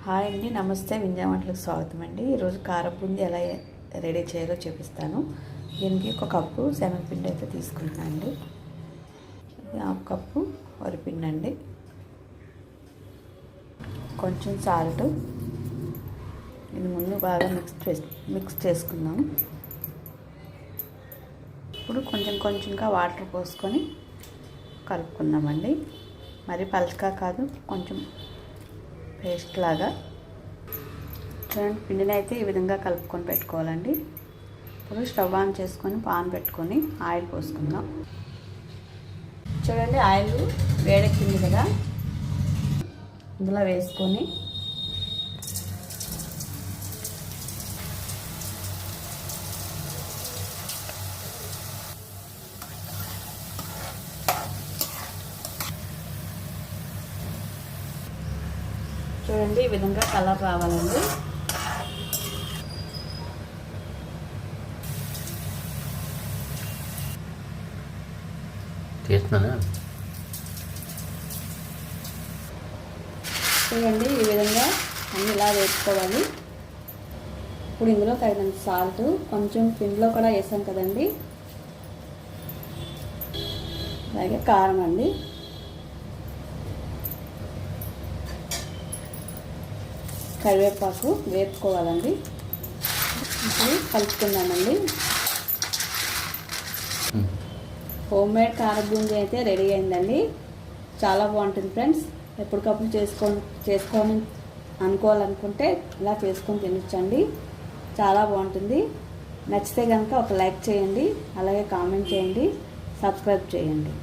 Hi అండి, నమస్తే. వింజా వంటలకు స్వాగతం అండి. ఈరోజు కారపుంది ఎలా రెడీ చేయాలో చూపిస్తాను. దీనికి ఒక కప్పు శనగపిండి అయితే తీసుకుంటున్నాను అండి. హాఫ్ కప్పు వరిపిండి అండి, కొంచెం సాల్ట్. ఇది ముందు బాగా మిక్స్ చేసుకుందాం. ఇప్పుడు కొంచెం కొంచెంగా వాటర్ పోసుకొని కలుపుకుందామండి. మరి పలచగా కాదు, కొంచెం పేస్ట్ లాగా. చూడండి, పిండిని అయితే ఈ విధంగా కలుపుకొని పెట్టుకోవాలండి. ఇప్పుడు స్టవ్ ఆన్ చేసుకొని పాన్ పెట్టుకొని ఆయిల్ పోసుకుందాం. చూడండి, ఆయిల్ వేడెక్కింది కదా, ఇందులో వేసుకొని చూడండి ఈ విధంగా కలర్ రావాలండి. చూడండి ఈ విధంగా అన్ని ఇలా వేసుకోవాలి. ఇప్పుడు ఇందులో తగినంత సాల్ట్, కొంచెం పిండిలో కూడా వేసాం కదండి, అలాగే కారం అండి. కరివేపాకు వేపుకోవాలండి. ఇప్పుడు కలుపుకుందామండి. హోమ్ మేడ్ కారబూందీ అయితే రెడీ అయిందండి. చాలా బాగుంటుంది ఫ్రెండ్స్. ఎప్పటికప్పుడు చేసుకోని అనుకోవాలనుకుంటే ఇలా చేసుకొని తినొచ్చండి. చాలా బాగుంటుంది. నచ్చితే కనుక ఒక లైక్ చేయండి, అలాగే కామెంట్ చేయండి, సబ్స్క్రైబ్ చేయండి.